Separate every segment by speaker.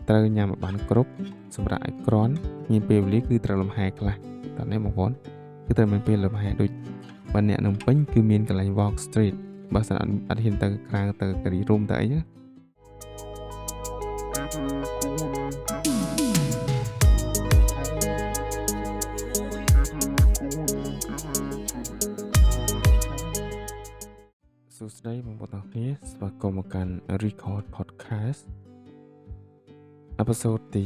Speaker 1: ត្រូវញ៉ាំឲ្យបានគ្រប់សម្រាប់ឲ្យគ្រាន់មានពេលវេលាគឺត្រូវលំហែខ្លះតោះនេះបងប្អូនគឺត្រូវមានពេលលំហែដូចបើអ្នកនៅពេញគឺមានកន្លែង walk street បើសិនអត់ហ៊ានទៅក្រៅទៅការីរូមទៅអីណាសួស្តីបងប្អូនទាំងអស់គ្នាស្វាគមន៍មកកាន់ Record Podcast អេពីសូតទី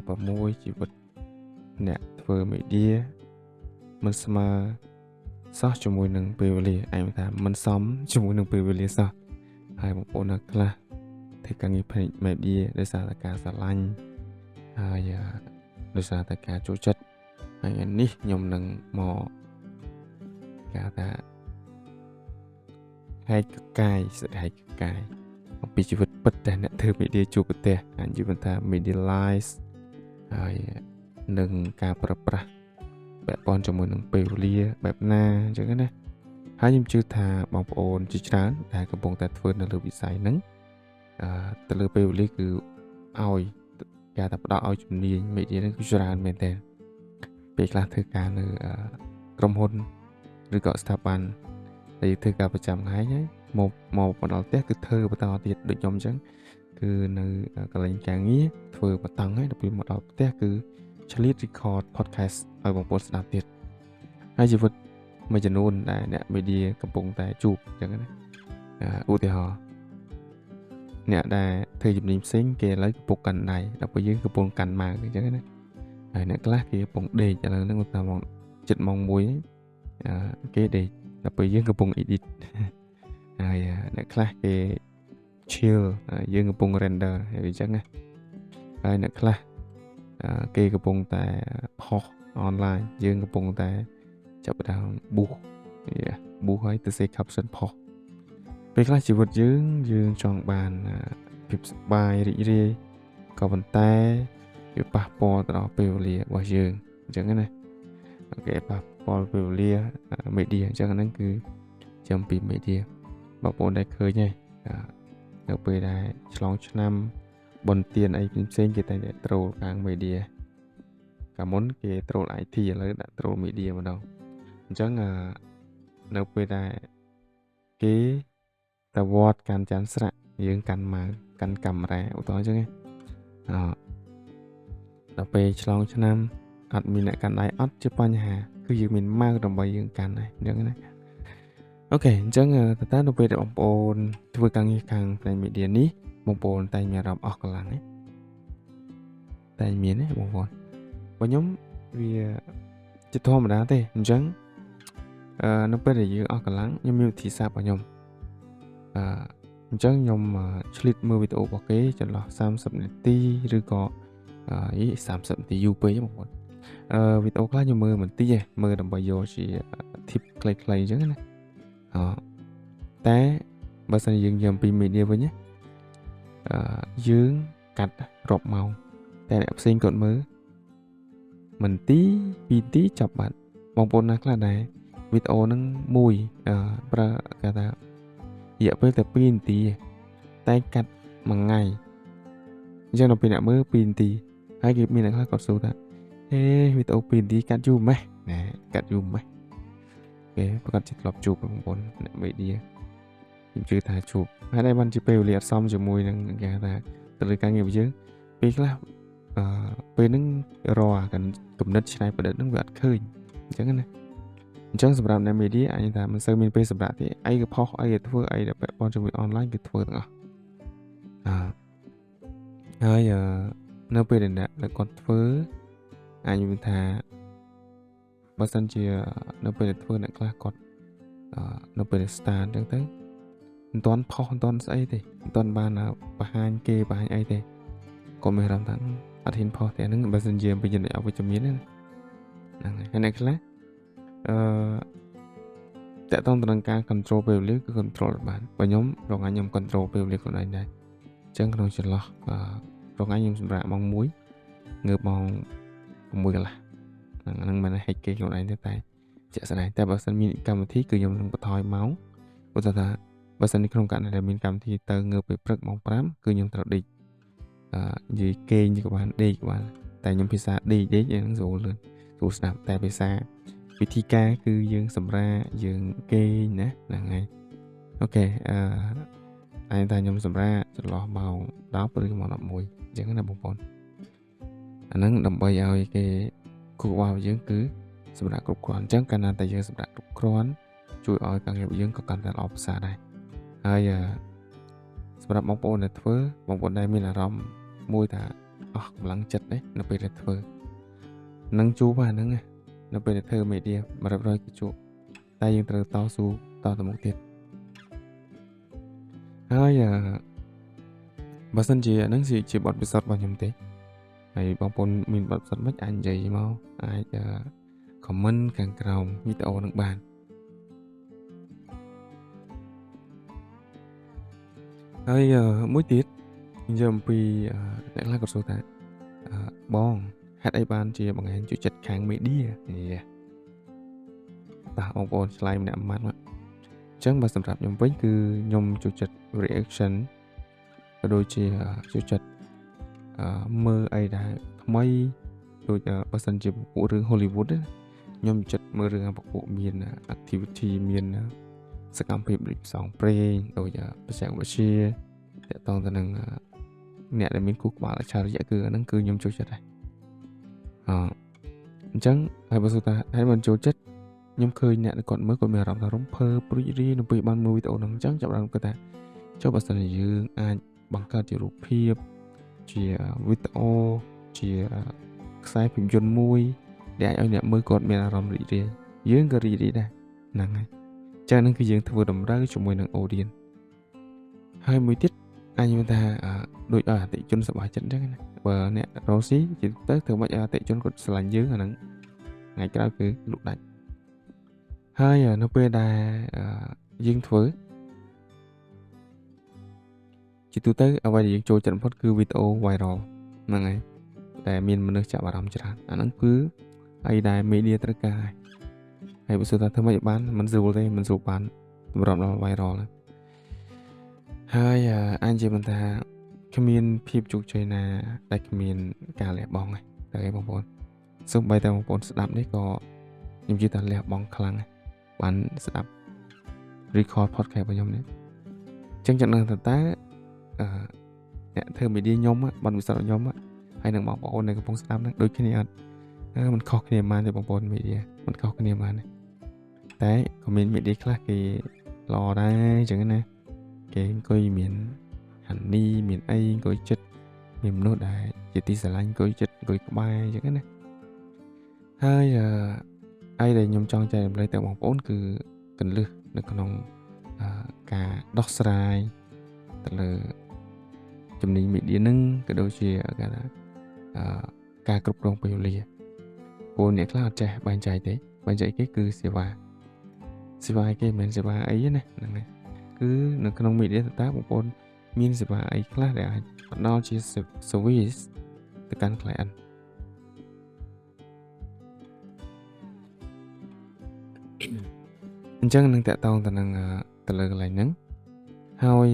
Speaker 1: 16ជីវិតអ្នកធ្វើ media មិនស្មើសោះជាមួយនឹងពេលវេលាឯងថាមិនសមជាមួយនឹងពេលវេលាសោះហើយបងប្អូនខ្លះធ្វើការងារផ្នែក media ដោយសារតែការស្រឡាញ់ហើយដោយសារតែការចូលចិត្តហើយនេះខ្ញុំនឹងមកគេថាហែកកាយស្ដីហែកកាយអំពីជីវិតពិតដែលអ្នកធ្វើ media ជួបប្រទះអាជីវកម្មថា media life ហើយនឹងការប្រើប្រាស់បែបបនជាមួយនឹងពេលវេលាបែបណាអញ្ចឹងណាហើយខ្ញុំជឿថាបងប្អូនជាច្រើនដែលកំពុងតែធ្វើនៅលើវិស័យហ្នឹងទៅលើពេលវេលាគឺឲ្យគេថាផ្ដល់ឲ្យជំនាញ media ហ្នឹងគឺច្រើនមែនតើពេលខ្លះធ្វើការនៅក្រុមហ៊ុនឬក៏ស្ថាប័នដែលធ្វើការប្រចាំថ្ងៃហើយមកដល់ផ្ទះគឺធ្វើបន្តទៀតដូចខ្ញុំអញ្ចឹងគឺនៅកន្លែងការងារធ្វើបន្តហើយដល់ពេលមកដល់ផ្ទះគឺឆ្លៀត record podcast ឲ្យបងប្អូនស្ដាប់ទៀតហើយជីវិតមួយចំនួនដែលអ្នក media កំពុងតែជួបអញ្ចឹងណាឧទាហរណ៍អ្នកដែលធ្វើជំនាញផ្សេងគេឥឡូវកំពុងកាន់ដៃដល់ពេលយើងកំពុងកាន់ម៉ៅអញ្ចឹងណាហើយអ្នកខ្លះគេកំពុងដេកឥឡូវហ្នឹងថាម៉ោង7ម៉ោង1គេដេកដល់ពេលយើងកំពុង edit ហើយអ្នកខ្លះគេ chill យើងកំពុង render ហើយអញ្ចឹងណាហើយអ្នកខ្លះគេកំពុងតែផុស online យើងកំពុងតែចាប់ផ្ដើម boost ឲ្យទៅ say caption ផុសពេលខ្លះជីវិតយើងចង់បានភាពសប្បាយរីករាយក៏ប៉ុន្តែវាប៉ះពាល់ទៅដល់ពេលវេលារបស់យើងអញ្ចឹងណាគេប៉ះពាល់ពេលវេលា media អញ្ចឹងហ្នឹងគឺចំពី media បងប្អូនដែលឃើញហើយនៅពេលដែលឆ្លងឆ្នាំបុណ្យទានអីផ្សេងគេតែត្រូលខាង media កាលមុនគេត្រូល IT ឥឡូវដាក់ត្រូល media ម្ដងអញ្ចឹងនៅពេលដែលគេទៅវត្តកាន់ច័ន្ទស្រាក់យើងកាន់ម៉ៅកាន់កាមេរ៉ាឧទាហរណ៍អញ្ចឹងដល់ពេលឆ្លងឆ្នាំអត់មានអ្នកកាន់ដៃអត់ជាបញ្ហាគឺយើងមានម៉ៅដើម្បីយើងកាន់ហើយអញ្ចឹងណាអូខេអញ្ចឹងតើនៅពេលដែលបងប្អូនធ្វើការងារខាងផ្នែក media នេះបងប្អូនតែមានអារម្មណ៍អស់កម្លាំងទេតែមានទេបងប្អូនបើខ្ញុំវាជាធម្មតាទេអញ្ចឹងនៅពេលដែលយើងអស់កម្លាំងខ្ញុំមានវិធីសាស្ត្ររបស់ខ្ញុំអញ្ចឹងខ្ញុំឆ្លៀតមើលវីដេអូរបស់គេចន្លោះ30នាទីឬក៏30នាទីយូរពេកបងប្អូនវីដេអូខ្លះខ្ញុំមើលបន្តិចទេមើលដើម្បីយកជា tip ខ្លីៗអញ្ចឹងណាតែបើសិនយើងនិយាយអំពី media វិញយើងកាត់រាប់ម៉ោងតែអ្នកផ្សេងគាត់មើល1នាទី2នាទីចប់បាត់បងប្អូនណាខ្លះដែរវីដេអូហ្នឹងមួយប្រើគេថារយៈពេលតែ2នាទីតែកាត់មួយថ្ងៃអញ្ចឹងដល់ពេលអ្នកមើល2នាទីហើយគេមានអ្នកខ្លះគាត់សួរថាវីដេអូ2នាទីកាត់យូរម៉េះណាកាត់យូរម៉េះគេប្រកាសជាធ្លាប់ជួបបងប្អូនអ្នក media ខ្ញុំជឿថាជួបហើយដែរបានជាពេលវេលាអត់សមជាមួយនឹងគេថាទៅលើការងាររបស់យើងពេលខ្លះពេលហ្នឹងរកកំណត់ឆ្នៃប្រឌិតហ្នឹងវាអត់ឃើញអញ្ចឹងណាអញ្ចឹងសម្រាប់អ្នក media អាចថាមិនសូវមានពេលសម្រាប់ទេអីក៏ផុសអីក៏ធ្វើអីដែលពាក់ព័ន្ធជាមួយ online គឺធ្វើទាំងអស់ហើយនៅពេលដែលអ្នកគាត់ធ្វើអាចនិយាយថាបើសិនជានៅពេលដែលធ្វើអ្នកខ្លះគាត់នៅពេលដែល start អញ្ចឹងទៅមិនទាន់ផុសមិនទាន់ស្អីទេមិនទាន់បានបង្ហាញគេបង្ហាញអីទេក៏មានអារម្មណ៍ថាអត់ហ៊ានផុសទេហ្នឹងបើសិនជាពីចំណុចអវិជ្ជមានហ្នឹងហើយអ្នកខ្លះតើតើទៅនឹងការ control ពេលវេលាគឺ control បានបើខ្ញុំរងខ្ញុំ control ពេលវេលាខ្លួនឯងដែរអញ្ចឹងក្នុងចន្លោះរងខ្ញុំសម្រាប់ម៉ោង1ងើបម៉ោង6កន្លះហ្នឹងមិនហិចគេខ្លួនឯងទេតែជាក់ស្ដែងតែបើសិនមានកម្មវិធីគឺខ្ញុំនឹងបន្ថយម៉ោងឧទាហរណ៍ថាបើសិនក្នុងករណីដែលមានកម្មវិធីទៅងើបពេលព្រឹកម៉ោង5គឺខ្ញុំត្រូវដេក និយាយគេងក៏បានដេកក៏បានតែខ្ញុំភាសាដេកហ្នឹងស្រួលលឿនស្រួលស្ដាប់តែភាសាវិធីការគឺយើងសម្រាយើងគេងណាហ្នឹងហើយអូខេតែខ្ញុំសម្រាចន្លោះម៉ោង10ឬម៉ោង11អញ្ចឹងណាបងប្អូនអាហ្នឹងដើម្បីឲ្យគេគូក្បាលយើងគឺសម្រាប់គ្រប់គ្រាន់អញ្ចឹងកាលណាតែយើងសម្រាប់គ្រប់គ្រាន់ជួយឲ្យការងារយើងក៏កាន់តែល្អប្រសើរដែរហើយសម្រាប់បងប្អូនដែលធ្វើបងប្អូនដែលមានអារម្មណ៍មួយថាអស់កម្លាំងចិត្តđấyនៅពេលដែលធ្វើនឹងជួបអាហ្នឹងនៅពេលដែលធ្វើមេឌៀ100%គឺជួបតែយើងត្រូវតស៊ូតទៅមុខទៀតហើយបើសិនជាហ្នឹងជាបទពិសោធន៍របស់ខ្ញុំទេហើយបងប្អូនមានបទពិសោធន៍មិនអាចនិយាយមកអាច comment ខាងក្រោមវីដេអូនឹងបានហើយមួយទៀតនិយាយអំពីអ្នកខ្លះក៏សួរថាបងហេតុអីបានជាបង្ហាញជួយចិត្តខាង media បាទបងប្អូនឆ្លើយម្នាក់ម៉ាត់មកអញ្ចឹងបើសម្រាប់ខ្ញុំវិញគឺខ្ញុំជួយចិត្ត reaction ក៏ដូចជាជួយចិត្តមើលអីដែលថ្មីដូចបើសិនជាពពួករឿង Hollywood ខ្ញុំចិត្តមើលរឿងពពួកមាន activity មានសកម្មភាពដូចផ្សងព្រេងដូចបច្ចេកវិទ្យាតាក់ទងទៅនឹងអ្នកដែលមានគូក្បាលអច្ឆរិយៈគឺអាហ្នឹងគឺខ្ញុំចូលចិត្តដែរអញ្ចឹងហើយបើថាហើយមិនចូលចិត្តខ្ញុំឃើញអ្នកគាត់មើលគាត់មានអារម្មណ៍ថារំភើបព្រួយរាយនៅពេលបានមើលវីដេអូហ្នឹងអញ្ចឹងចាប់បានគាត់ថាចុះបើសិនជាយើងអាចបង្កើតជារូបភាពជាវីដេអូជាខ្សែភាពយន្តមួយដែលអាចឲ្យអ្នកមើលគាត់មានអារម្មណ៍រីករាយយើងក៏រីករាយដែរហ្នឹងហើយចឹងហ្នឹងគឺយើងធ្វើតម្រូវជាមួយនឹង audience ហើយមួយទៀតអញមានថាដូចឲ្យអតិជនសប្បាយចិត្តអញ្ចឹងណាបើអ្នករ៉ូស៊ីជាទៅធ្វើម៉េចឲ្យអតិជនគាត់ស្រឡាញ់យើងអាហ្នឹងថ្ងៃក្រោយគឺលក់ដាច់ហើយនៅពេលដែលយើងធ្វើជាទូទៅអ្វីដែលយើងចូលចិត្តបំផុតគឺវីដេអូ viral ហ្នឹងហើយតែមានមនុស្សចាប់អារម្មណ៍ច្រើនអាហ្នឹងគឺអីដែល media ត្រូវការហើយបើសិនថាធ្វើម៉េចបានមិនស្រួលទេមិនស្រួលបានសម្រាប់ដល់ viral ហ្នឹងហើយអញនិយាយមិនថាគ្មានភាពជោគជ័យណាដែលគ្មានការលះបង់ទេតែបងប្អូនសូម្បីតែបងប្អូនស្ដាប់នេះក៏ខ្ញុំជឿថាលះបង់ខ្លាំងបានស្ដាប់ record podcast របស់ខ្ញុំនេះអញ្ចឹងចំណឹងតើអ្នកធ្វើ media ខ្ញុំបានវិស័យខ្ញុំហើយនឹងបងប្អូនដែលកំពុងស្ដាប់ហ្នឹងដូចគ្នាអត់มันខុសគ្នាប៉ុន្មានទេបងប្អូន media มันខុសគ្នាប៉ុន្មានទេតែក៏មាន media ខ្លះគេល្អដែរអញ្ចឹងណាគេអង្គុយមានហានីមានអីអង្គុយចិត្តមានមនុស្សដែលជាទីស្រឡាញ់អង្គុយចិត្តអង្គុយក្បែរអញ្ចឹងណាហើយអីដែលខ្ញុំចង់ចែករំលែកទៅបងប្អូនគឺកន្លឹះនៅក្នុងការដោះស្រាយទៅលើជំនាញ media ហ្នឹងក៏ដូចជាការគ្រប់គ្រងពេលវេលាពួកអ្នកខ្លះអត់ចេះបែងចែកទេបែងចែកគេគឺសេវាគេមិនមែនសេវាអីណាហ្នឹងហើយគឺនៅក្នុង media តើបងប្អូនមានសេវាអីខ្លះដែលអាចផ្ដល់ជា service ទៅកាន់ client អញ្ចឹងនឹងតាក់ទងទៅនឹងទៅលើកន្លែងហ្នឹងហើយ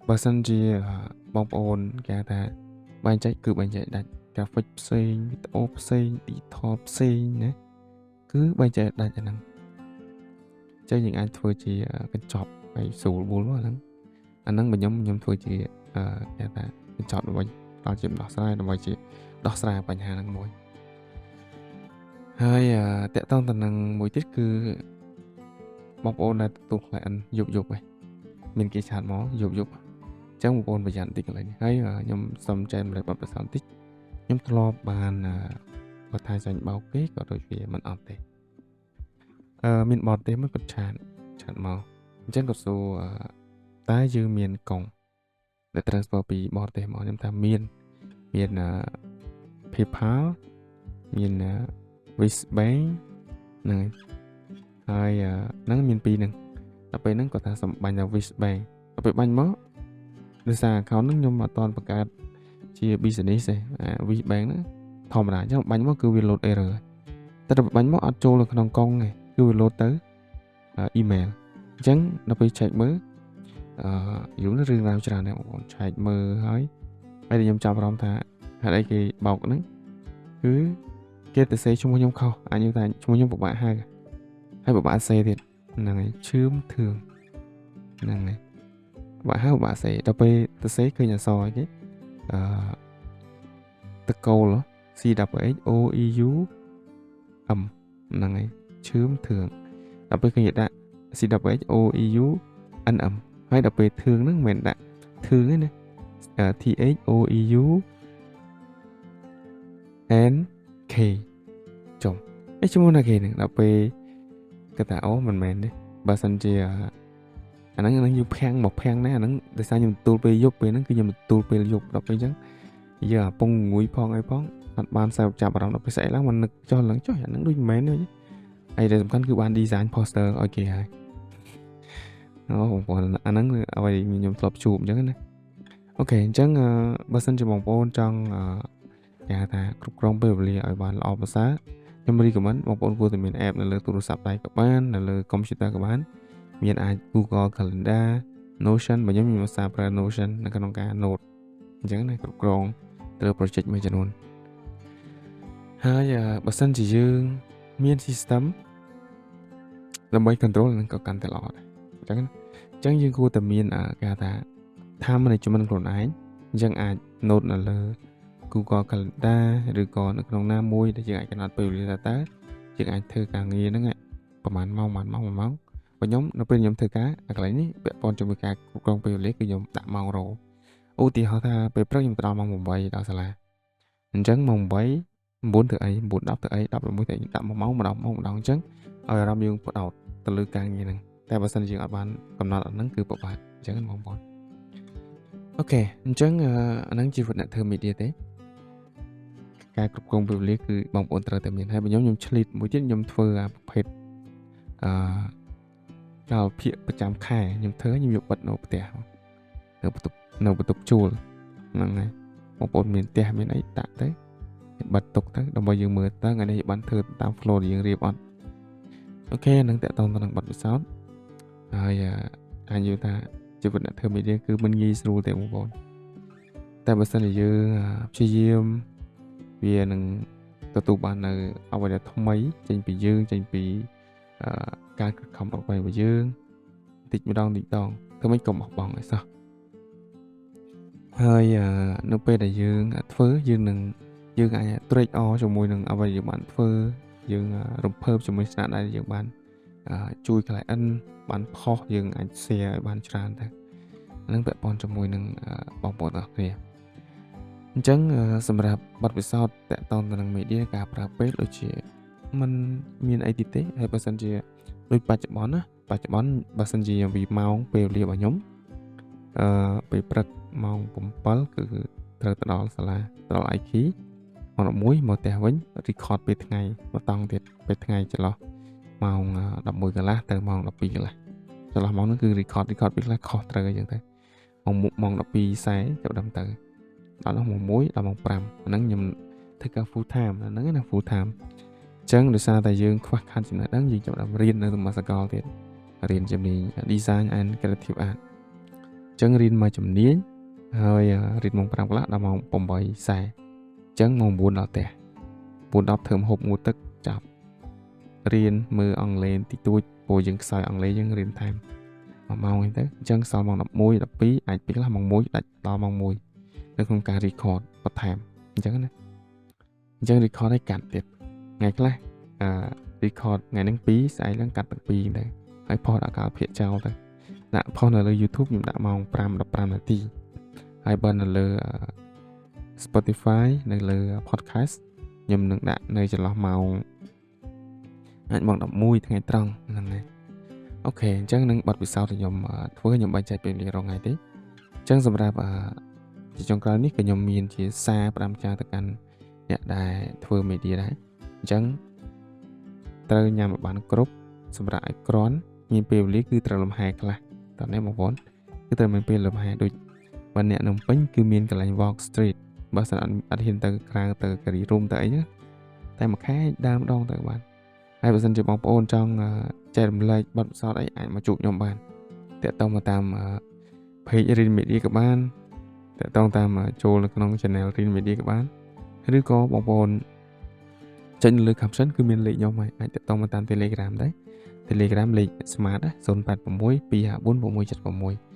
Speaker 1: បើសិនជាបងប្អូនគេថាបែងចែកគឺបែងចែកដាច់ graphic ផ្សេងវីដេអូផ្សេង digital ផ្សេងណាគឺបែងចែកដាច់អាហ្នឹងចឹងយើងអាចធ្វើជាកញ្ចប់ហើយស្រួលបួលមកហ្នឹងអាហ្នឹងខ្ញុំធ្វើជាគេថាកញ្ចប់ដើម្បីដល់ជាដោះស្រាយដើម្បីជាដោះស្រាយបញ្ហាហ្នឹងមួយហើយតកតងទៅនឹងមួយទៀតគឺបងប្អូនដែលទទួល client យប់ហ្នឹងមានគេឆាតមកយប់អញ្ចឹងបងប្អូនប្រយ័ត្នតិចកន្លែងនេះហើយខ្ញុំសូមចែករំលែកបទពិសោធន៍តិចខ្ញុំធ្លាប់បានគាត់ថាចាញ់បោកគេក៏ដូចជាមិនអត់ទេមានបទទេមួយគាត់ឆាតមកអញ្ចឹងគាត់សួរតើយើងមានកង់ដែល transfer ពីបរទេសមកខ្ញុំថាមាន PayPal មាន Wix Bank ហ្នឹងហើយហ្នឹងមានពីរហ្នឹងដល់ពេលហ្នឹងគាត់ថាសម្បាញ់ដល់ Wix Bank ដល់ពេលបាញ់មកដោយសារ account ហ្នឹងខ្ញុំអត់ទាន់បង្កើតជា business ទេWix Bank ហ្នឹងធម្មតាអញ្ចឹងបាញ់មកគឺវា load error តែដល់បាញ់មកអត់ចូលនៅក្នុងកង់ទេគឺវា load ទៅ email អញ្ចឹងដល់ពេល check មើល យូររឿងរ៉ាវច្រើនដែរបងប្អូនឆែកមើលហើយខ្ញុំចាប់អារម្មណ៍ថាហេតុអីគេបោកហ្នឹងគឺគេទៅសេឈ្មោះខ្ញុំខុសអញនិយាយថាឈ្មោះខ្ញុំពិបាកហៅហើយពិបាកសេទៀតហ្នឹងហើយឈឿមធឿងហ្នឹងហើយពិបាកហៅពិបាកសេដល់ពេលទៅសេឃើញអក្សរគេតកូល C W H O E U M ហ្នឹងហើយឈឿមធឿងដល់ពេលឃើញគេដាក់ C W H O E U N M ហើយដល់ពេលធឿងហ្នឹងមិនមែនដាក់ធឿងទេណា T H O E U N K ចុំឈ្មោះណាគេហ្នឹងដល់ពេលគេថាអូមិនមែនទេបើសិនជាអាហ្នឹងយើងភាំងមកភាំងណាអាហ្នឹងដោយសារខ្ញុំទទួលពេលយប់ពេលហ្នឹងគឺខ្ញុំទទួលពេលយប់ដល់ពេលអញ្ចឹងយើងអាពងងួយផងអីផងអត់បានចាប់អារម្មណ៍ដល់ពេលស្អែកឡើងមកនឹកចុះឡើងចុះអាហ្នឹងដូចមិនមែនទេហើយដែលសំខាន់គឺបាន design poster ឲ្យគេហើយបងប្អូនអាហ្នឹងអ្វីខ្ញុំធ្លាប់ជួបអញ្ចឹងណាអូខេអញ្ចឹងបើសិនជាបងប្អូនចង់គេហៅថាគ្រប់គ្រងពេលវេលាឲ្យបានល្អប្រសើរខ្ញុំ recommend បងប្អូនគួរតែមាន app នៅលើទូរស័ព្ទដៃក៏បាននៅលើ computer ក៏បានមានអាច Google Calendar Notion បើខ្ញុំឧស្សាហ៍ប្រើ Notion នៅក្នុងការ note អញ្ចឹងណាគ្រប់គ្រងទៅ project មួយចំនួនហើយបើសិនជាយើងមាន system ដើម្បី control នឹងក៏កាន់តែល្អដែរអញ្ចឹងយើងគួរតែមានគេថា time management ខ្លួនឯងអញ្ចឹងអាច note នៅលើ Google Calendar ឬក៏នៅក្នុងណាមួយដែលយើងអាចកំណត់ពេលវេលាតើយើងអាចធ្វើការងារហ្នឹងប្រហែលម៉ោងបើខ្ញុំនៅពេលខ្ញុំធ្វើការកន្លែងនេះពាក់ព័ន្ធជាមួយការគ្រប់គ្រងពេលវេលាគឺខ្ញុំដាក់ម៉ោងរឧទាហរណ៍ថាពេលព្រឹកខ្ញុំទៅដល់ម៉ោង8ដល់សាលាអញ្ចឹងម៉ោង8 9ធ្វើអី9 10ធ្វើអី11ធ្វើអីដាក់1ម៉ោងម្ដងអញ្ចឹងឲ្យអារម្មណ៍យើងផ្ដោតទៅលើការងារហ្នឹងតែបើសិនជាយើងអត់បានកំណត់អាហ្នឹងគឺពិបាកអញ្ចឹងបងប្អូនអូខេអញ្ចឹងអាហ្នឹងជីវិតអ្នកធ្វើ media ទេការគ្រប់គ្រងពេលវេលាគឺបងប្អូនត្រូវតែមានហើយខ្ញុំឆ្លៀតមួយទៀតខ្ញុំធ្វើប្រភេទកាលភាគប្រចាំខែខ្ញុំធ្វើខ្ញុំយកបិទនៅផ្ទះនៅបន្ទប់ជួលហ្នឹងហើយបងប្អូនមានផ្ទះមានអីដាក់ទៅបិទទុកទៅដើម្បីយើងមើលតើថ្ងៃនេះបានធ្វើតាម flow ដែលយើងរៀបអត់អូខេហ្នឹងតើតទៅនឹងបទពិសោធន៍ហើយអាចនិយាយថាជីវិតអ្នកធ្វើ media គឺមិនងាយស្រួលទេបងប្អូនតែបើសិនជាយើងព្យាយាមវានឹងទទួលបាននៅអ្វីដែលថ្មីចេញពីយើងចេញពីការខិតខំប្រឹងប្រែងរបស់យើងតិចម្ដងធ្វើមិនកុំបោះបង់ឲ្យសោះហើយនៅពេលដែលយើងធ្វើយើងអាចត្រេកអរជាមួយនឹងអ្វីយើងបានធ្វើយើងរំភើបជាមួយស្នាដៃដែលយើងបានជួយ client បានផុសយើងអាច share ឲ្យបានច្រើនទៅហ្នឹងពាក់ព័ន្ធជាមួយនឹងបងប្អូនទាំងគ្នាអញ្ចឹងសម្រាប់បទពិសោធន៍តាក់ទងទៅនឹង media ការប្រើពេលដូចជាมันមានអីទេហើយបើសិនជាដូចបច្ចុប្បន្នបើសិនជាវាម៉ោងពេលវេលារបស់ខ្ញុំពេលព្រឹកម៉ោង7គឺត្រូវទៅដល់សាលាដល់ IK ម៉ោង11មកផ្ទះវិញ record ពេលថ្ងៃមកតង់ទៀតពេលថ្ងៃចន្លោះម៉ោង11កន្លះទៅម៉ោង12កន្លះចន្លោះម៉ោងហ្នឹងគឺ record ពេលខ្លះខុសត្រូវអញ្ចឹងទៅម៉ោង12:40ចាប់ដល់ទៅដល់ម៉ោង1ដល់ម៉ោង5ហ្នឹងខ្ញុំធ្វើការ full time ហ្នឹងណា full time អញ្ចឹងដោយសារតែយើងខ្វះខាតចំណេះដឹងយើងចាប់ដល់រៀននៅសាកលទៀតរៀនជំនាញ design and creative art អញ្ចឹងរៀនមួយជំនាញហើយរៀនម៉ោង5កន្លះដល់ម៉ោង8:40អញ្ចឹងម៉ោង9ដល់ផ្ទះ 9:10 ធ្វើម្ហូបងូតទឹកចាប់រៀនមើលអង់គ្លេសតិចតួចព្រោះយើងខ្សោយអង់គ្លេសយើងរៀនថែម1ម៉ោងអីទៅអញ្ចឹងសល់ម៉ោង11 12អាចពេលខ្លះម៉ោង1ដាច់ដល់ម៉ោង1នៅក្នុងការ record បន្ថែមអញ្ចឹងណាអញ្ចឹង record ឲ្យកាត់ទៀតថ្ងៃខ្លះrecord ថ្ងៃហ្នឹង2ស្អែកឡើងកាត់ទាំង2ទៅហើយផុសដាក់កាលភាគចោលទៅដាក់ផុសនៅលើ YouTube ខ្ញុំដាក់ម៉ោង5-15នាទីហើយបើនៅលើ Spotify នៅលើ podcast ខ្ញុំនឹងដាក់នៅចន្លោះម៉ោងអាចម៉ោង11ថ្ងៃត្រង់ហ្នឹងហើយអូខេអញ្ចឹងនឹងបទពិសោធន៍ដែលខ្ញុំធ្វើខ្ញុំបែងចែកពេលវេលារងថ្ងៃទេអញ្ចឹងសម្រាប់ជាចុងក្រោយនេះក៏ខ្ញុំមានជាសារផ្ដាំចាទៅកាន់អ្នកដែលធ្វើ media ដែរអញ្ចឹងត្រូវញ៉ាំឲ្យបានគ្រប់សម្រាប់ឲ្យក្រាន់មានពេលវេលាគឺត្រូវលំហែខ្លះតើនេះបងប្អូនគឺត្រូវមានពេលលំហែដូចបើអ្នកនៅពេញគឺមានកន្លែង walk street បើសិនអត់ហ៊ានទៅក្រៅទៅការីរូមទៅអីណាតែមួយខែដើរម្ដងទៅបានហើយបើសិនជាបងប្អូនចង់ចែករំលែកបទពិសោធន៍អីអាចមកជួបខ្ញុំបានតាក់ទងមកតាម page Rin Media ក៏បានតាក់ទងតាមចូលនៅក្នុង channel Rin Media ក៏បានឬក៏បងប្អូនចេញលើ caption គឺមានលេខខ្ញុំហើយអាចតាក់ទងមកតាម Telegram ដែរ Telegram លេខ Smart 086 254 676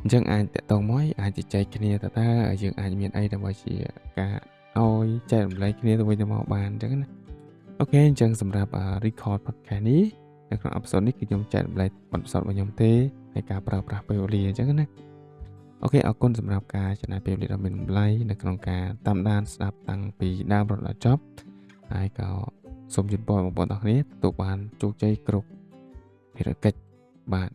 Speaker 1: អញ្ចឹងអាចតាក់ទងមកអាចជជែកគ្នាតើយើងអាចមានអីដើម្បីជាការឲ្យចែករំលែកគ្នាទៅវិញទៅមកបានអញ្ចឹងណាអូខេអញ្ចឹងសម្រាប់ record podcast នេះនៅក្នុង episode នេះគឺខ្ញុំចែករំលែកបទពិសោធន៍របស់ខ្ញុំទេហើយការប្រើប្រាស់ពេលវេលាអញ្ចឹងណាអូខេអរគុណសម្រាប់ការចំណាយពេលវេលាដ៏មានតម្លៃនៅក្នុងការតាមដានស្ដាប់តាំងពីដើមរហូតដល់ចប់ហើយក៏សូមជូនពរបងប្អូនទាំងគ្នាទទួលបានជោគជ័យគ្រប់ភារកិច្ចបាទ